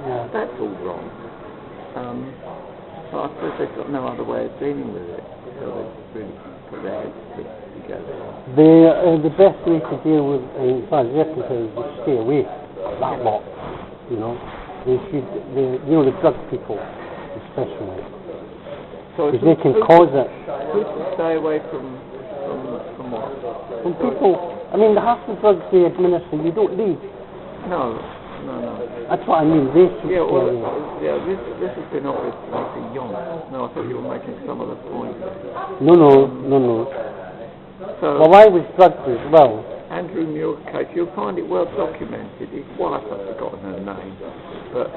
Yeah. That's all wrong. So I suppose they've got no other way of dealing with it. So they really put their heads together. The best way to deal with, as far as they're concerned, is to stay away that lot. You know, they should. The drug people, especially, So because they can cause it. Who should stay away from what? From people. I mean, half the drugs they administer, you don't need. No. That's what I mean. They should Yeah, well, stay away. this has been obvious to me for young. No, I thought you were making some other point. No. So, Well, I was drugged as well. Andrew Muir's case, you'll find it well documented. His wife, I've forgotten her name, but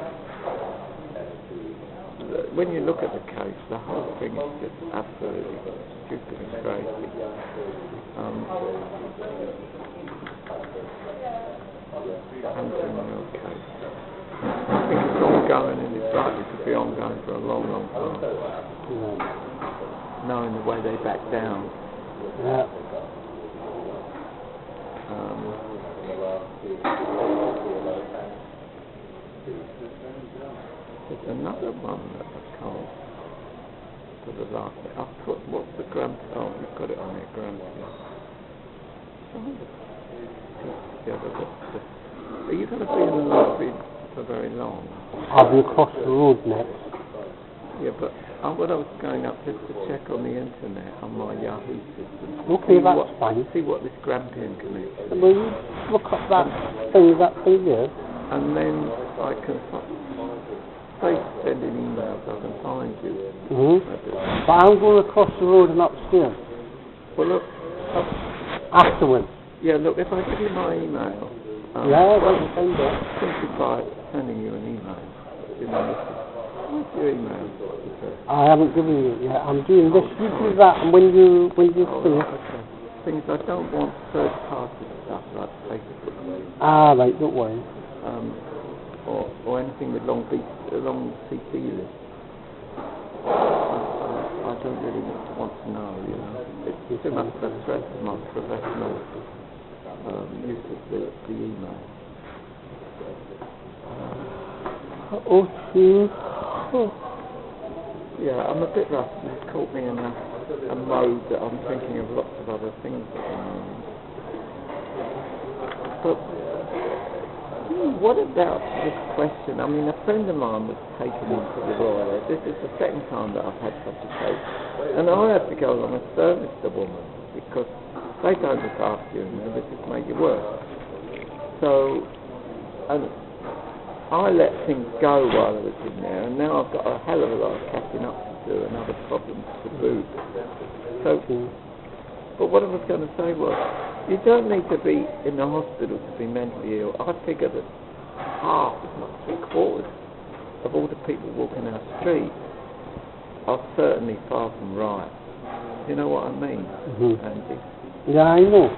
when you look at the case, the whole thing is just absolutely stupid and crazy. Andrew Muir case. I think it's ongoing and it's likely to be ongoing for a long, long time. Yeah. Knowing the way they back down. Yeah. There's another one that I can't put the last bit. I've put what's the gram. Oh, you've got it on your gram. Are you going to be in the library for very long? I'll be across the road next. Yeah, but when I was going up just to check on the internet on my Yahoo system. Okay, that's fine. See what this Grampian connection is. Will you look up that thing there? And then I can sending emails, I can find you. Mm-hmm. But I'm going across the road and upstairs. Well, look. Afterwards. Yeah, look, if I give you my email. Send it. Simply by sending you an email. What's your email? I haven't given you it yet. I'm doing this. You do that, and when you finish. Okay. Things I don't want third-party stuff like Facebook. Right, don't worry. Or anything with long CC list. I don't really want to know, you know. It's too much of a stress of my professional use of the email. Yeah, I'm a bit rusty. It's caught me in a mode that I'm thinking of lots of other things at the moment. But what about this question? I mean, a friend of mine was taken into the Royal. This is the second time that I've had such a case. And I have to go along and service the woman because they don't look after you and they just make you worse. So, and I let things go while I was in there, and now I've got a hell of a lot of catching up to do and other problems to boot. So, but what I was going to say was, you don't need to be in the hospital to be mentally ill. I figure that half, if not 3/4, of all the people walking our street are certainly far from right. You know what I mean, Andy? Yeah, I know.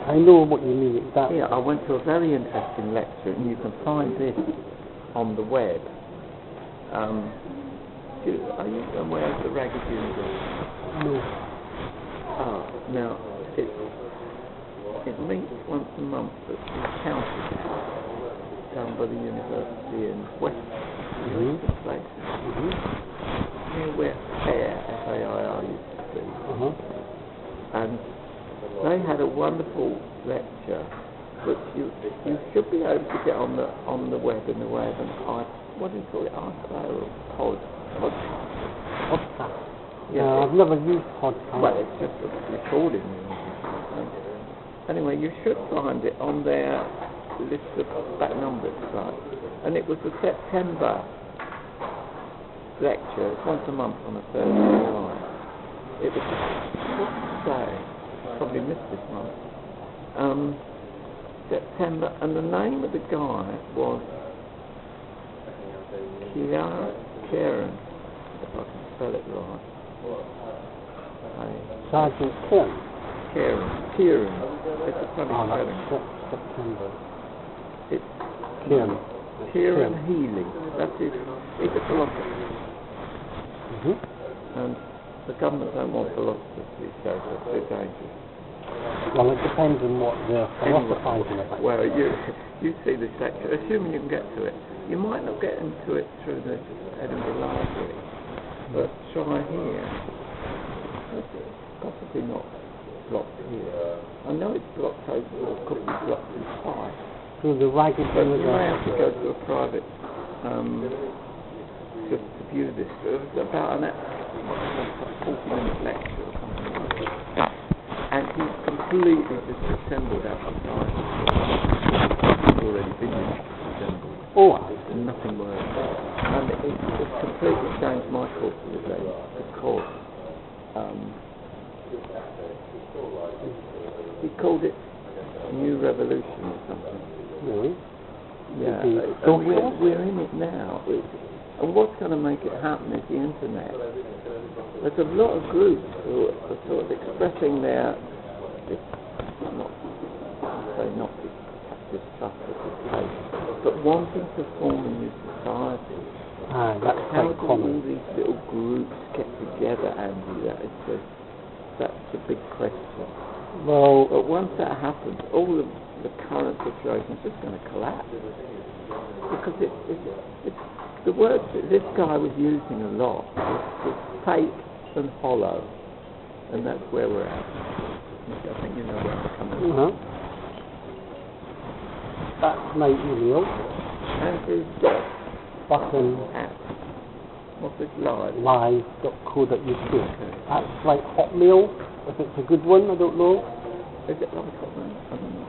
I know what you mean exactly. Yeah, I went to a very interesting lecture, and you can find this on the web. Are you aware of the Ragged University? No. Now, it meets once a month at the county down by the university in West place. Near where FAIR used to be. And they had a wonderful lecture, which you should be able to get on the web in the way of an what do you call it? Podcast. Yeah, I've never used podcast. Well, it's just a recording. Anyway, you should find it on their list of back numbers, right? And it was a September lecture. It's once a month on a Thursday night. It was what's the day? Probably missed this month. September, and the name of the guy was Kieran, if I can spell it right. Sergeant Kieran. Kieran. It's a funny spelling. September. It's Kieran Healy. That's his. He's a philosopher. And the government don't want philosophers these days. They're too dangerous. Well, it depends on what they're philosophizing about. Well, you see this lecture, assuming you can get to it. You might not get into it through the Edinburgh Library, but try here. Possibly not blocked here. I know it's blocked over, or could be blocked in Fife. Through the ragged But you may have to go to a private just to view this. It was about a 40-minute lecture or something like that. And he's completely disassembled outside. He's already been disassembled. Oh, Nothing works. And it's completely changed my course of the day. Because he called it New Revolution or something. really? Yeah, So we're in it now. And what's going to make it happen is the internet. There's a lot of groups who are sort of expressing their, not distrust of the state, but wanting to form a new society. That's How quite do common. all these little groups get together, Andy? That's the big question. Well, But once that happens, all of the current situation is just going to collapse. Because it's the word that this guy was using a lot was fake and hollow. And that's where we're at. I think you know where I'm coming from. That's my email. Andrew dot Button at what's this live? live.co.uk. Okay. That's like Hotmail, if it's a good one, I don't know. Is it like Hotmail?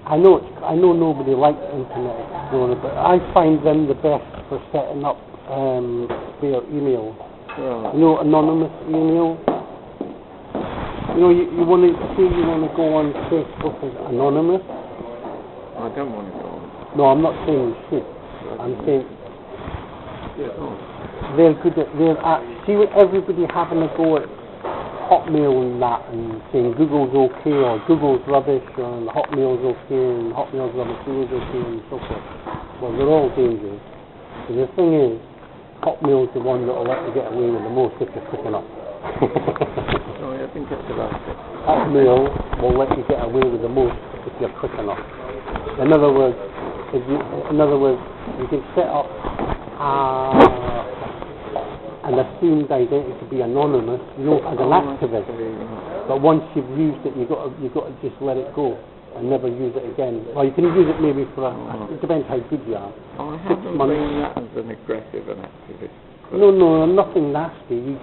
I don't know. I know nobody likes Internet Explorer, but I find them the best for setting up their email. Right. You know, anonymous email. You know, you want to say you want to go on Facebook as anonymous. I don't want to go on. No, I'm not saying you should. I'm saying Yeah, they're good at see what everybody having a go at Hotmail and that and saying Google's okay or Google's rubbish and Hotmail's okay and Hotmail's rubbish, Google's okay and so forth. Well, they're all dangerous. So the thing is, Hotmail's the one that will let you get away with the most if you're quick enough. Sorry, I think that's about it. Hotmail will let you get away with the most if you're quick enough. In other words, you can set up an assumed identity to be anonymous, as an activist. But once you've used it, you've got to just let it go and never use it again. Well, you can use it maybe for it depends how good you are. I haven't been that as an aggressive an activist. No, nothing nasty. You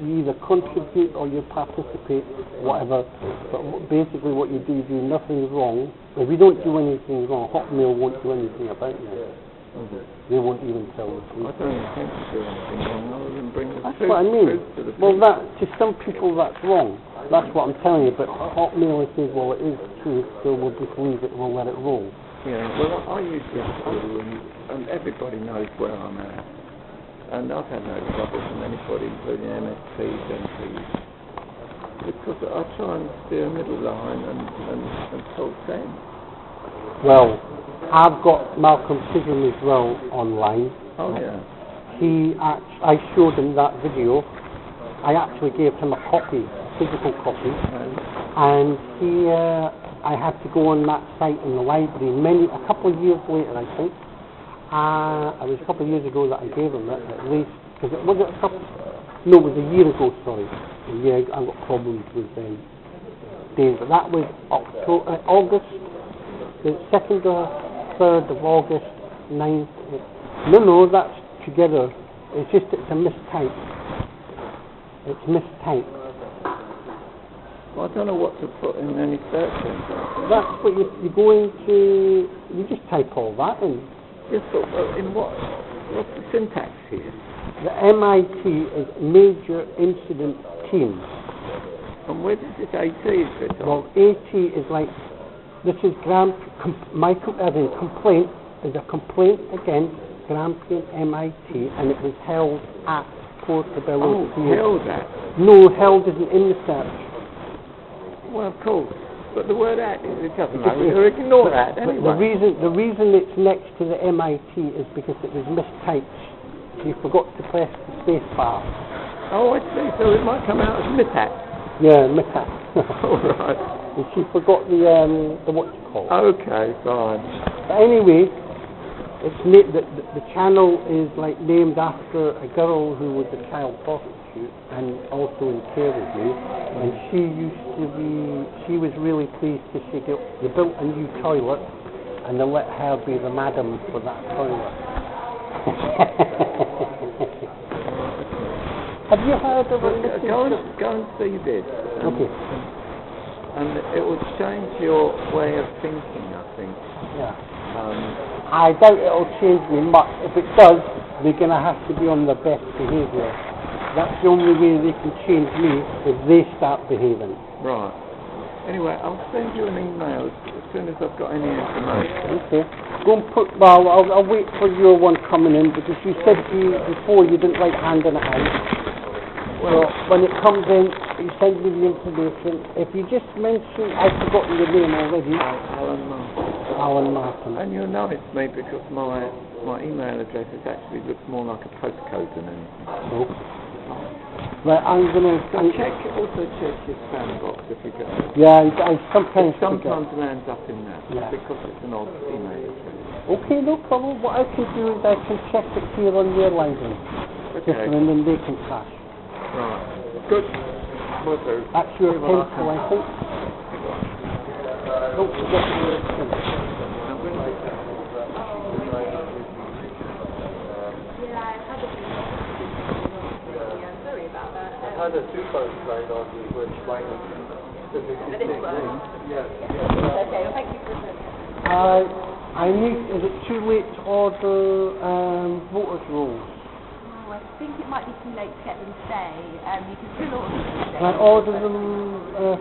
either contribute or you participate, whatever. But basically, what you do nothing wrong. If you don't do anything wrong, Hotmail won't do anything about you. Mm-hmm. They won't even tell the truth. I don't intend to do anything wrong other than bring the That's truth, what I mean. truth to the Well, people. that to some people that's wrong. That's what I'm telling you. But Hotmail says, well, it is truth, so we'll just leave it. We'll let it roll. Yeah, well, I use Yahoo, and everybody knows where I'm at. And I've had no trouble from anybody, including MSPs, MPs, because I try and steer a middle line and talk sense. Well, I've got Malcolm Chisholm as well online. Oh, yeah. I showed him that video. I actually gave him a copy, a physical copy, and I had to go on that site in the library a couple of years later, I think. It was a couple of years ago that I gave him it, at least, because it was it was a year ago, sorry. Yeah, I've got problems with days, but that was August, the 2nd or 3rd of August, 9th. No, that's together. It's just, it's a mistype. It's mistyped. Well, I don't know what to put in any search engine. That's what you go into, you just type all that in. Yes, but in what's the syntax here? The MIT is Major Incident Team. And where does this AT fit on? Well, AT is like, this is complaint, is a complaint against Grampian MIT, and it was held at Portobello Theatre. Held at? No, held isn't in the search. Well, of course. But the word at, it doesn't matter. You ignore that anyway. The reason it's next to the MIT is because it was mistyped. You forgot to press the space bar. Oh, I see. So it might come out as MITAC. Yeah, mistyped. All right. And she forgot the what you call it. Okay, fine. But anyway, The channel is like named after a girl who was a child prostitute and also in care with me, and she was really pleased because they built a new toilet and they let her be the madam for that toilet. Have you heard of it? Go and see this. Okay. And it will change your way of thinking, I think. Yeah. I doubt it'll change me much. If it does, they're going to have to be on their best behaviour. That's the only way they can change me, if they start behaving. Right. Anyway, I'll send you an email as soon as I've got any information. Okay. Go and I'll wait for your one coming in, because you said before you didn't like handing it out. Well, when it comes in, you send me the information. If you just mention, I've forgotten your name already. Alan Martin. Alan Martin. And you'll know it's me because my email address actually looks more like a postcode than anything. Oh. Right, I'm going to... check your spam box if you go. Yeah, I sometimes lands up in that, because it's an odd email address. Okay, no problem. What I can do is I can check it here on your library. Okay. And then they can crash. Right. Good. Will do. That's your pencil, I think. Don't forget your pencil. I had a two-phone train on you which explaining the this one? Yes. Okay, well, thank you for is it too late to order voters' rolls? Oh, I think it might be too late to get them today. You can still order them today. Can I order them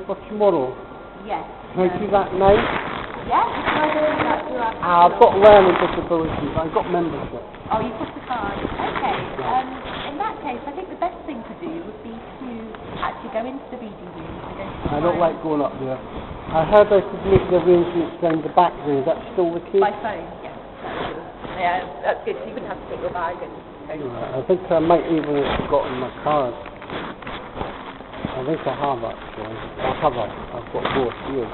for tomorrow? Yes. Can I do that now? Yes, you can order that through our I've got learning disabilities. I've got membership. Oh, you've got the card. Okay. In that case, I think the best thing to do would be to actually go into the reading room. I don't like going up there. I heard I could make the arrangements around the back there. Is that still the case? By phone, yes. Yeah, that's good. So you wouldn't have to take your bag and go. I think I might even have forgotten my card. I think I have actually. I've got both here.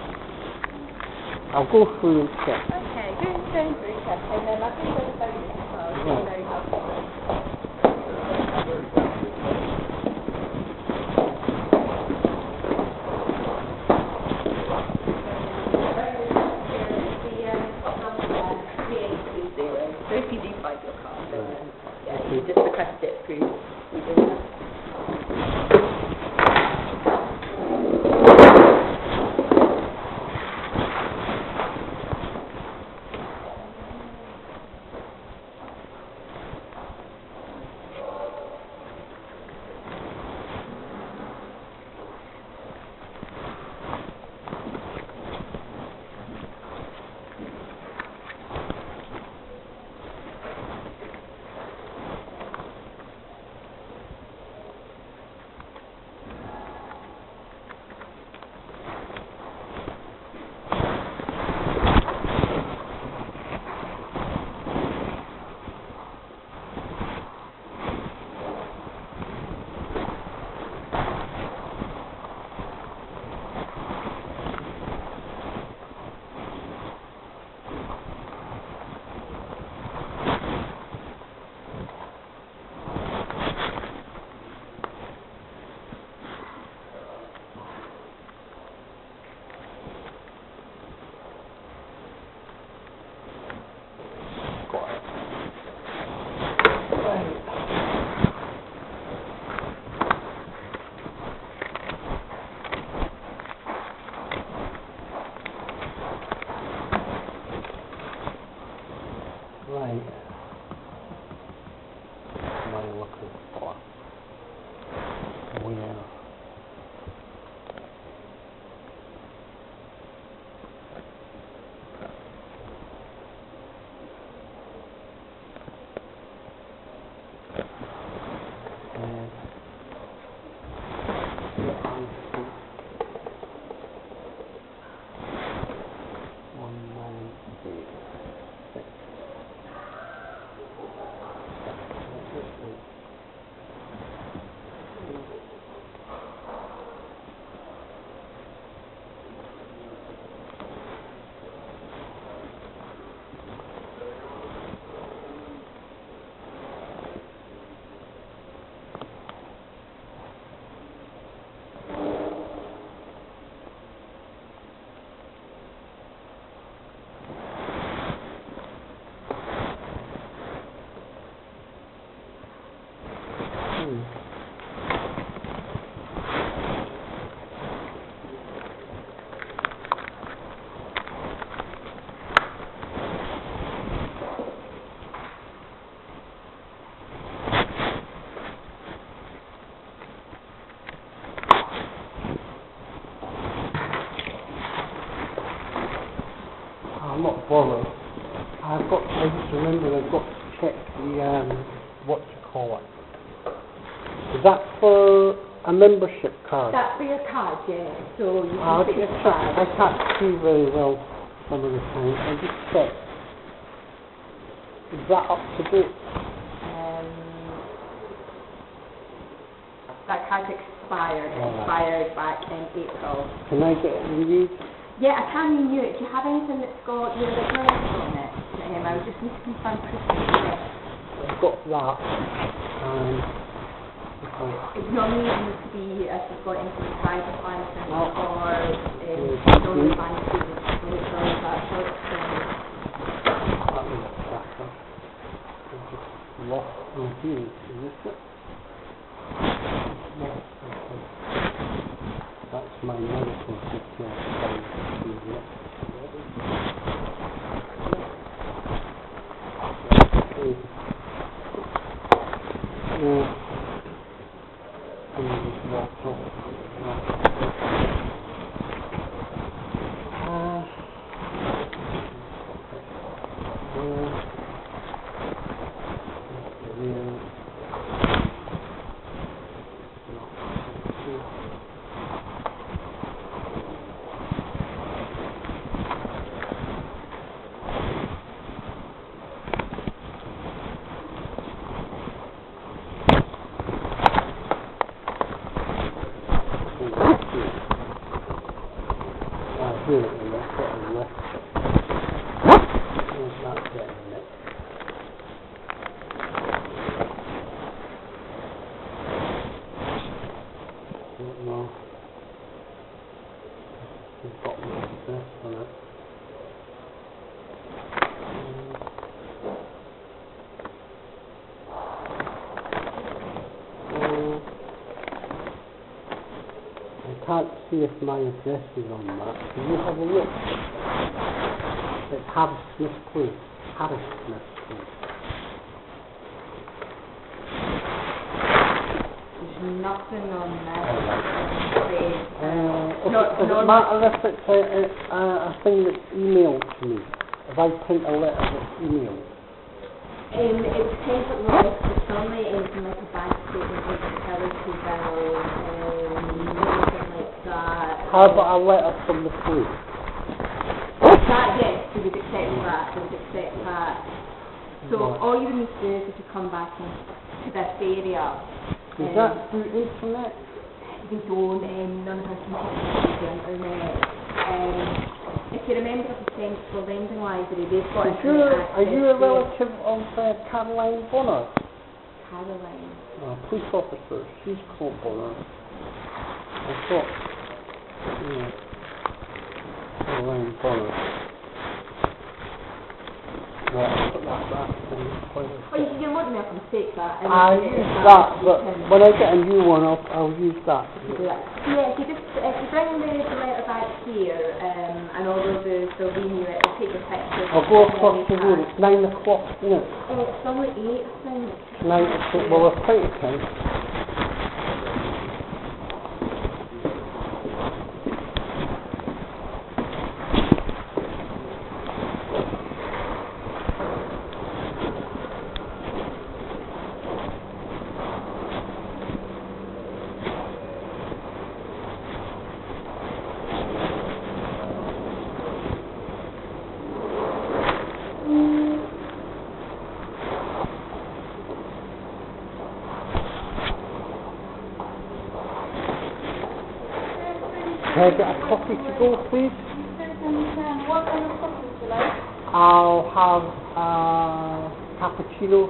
I'll go through and check. Okay, go through check, and then I think there's a phone as well. So you know how to So if you do find your card, then you just request it through that. Right. Am I looking for? Where? bother. I just remember I've got to check the, what you call it. Is that for a membership card? That's for your card, yeah. So you I'll can put just your check. card. I can't see very well some of the time. I'll just check. Is that up to date? That card expired. It expired back in April. Can I get it renewed? Yeah, I can renew it. Do you have anything that's got your address on it? I would just need to confirm proof of address. I've got that. It normally needs to be if you've got anything private license or normal bank statements, or that sort of thing. That was better. I just lost my view. Is this it? That's my medical security. I can't see if my address is on that. Can you have a look? It's Harris Smith Place. Harris Smith Place. There's nothing on there. Does it matter if it's a thing that's emailed to me? If I print a letter that's emailed? It depends what life, it's normally anything like a bank statement, like a utility bill, anything like that. How about a letter from the police? That, yes, they would accept that, they would accept that. So all you need to do is if you come back to this area. Is that through internet? We don't, none of us can use the internet. If you're a member of the Central Lending Library, they've got Are you a relative of Caroline Bonner? Caroline. Police officer. She's called Bonner. I thought, Caroline Bonner. Right, I'll put that back. You're more than welcome to take that. I use that, but when I get a new one, I'll use that. Yeah, if you bring the letter back here, and although they'll renew it, they'll take your pictures. I'll go across the road. It's 9 o'clock, isn't it? It's only 8, I think. 9 o'clock. Well, it's plenty of time. Can I get a coffee to go, please? What kind of coffee would you like? I'll have a cappuccino.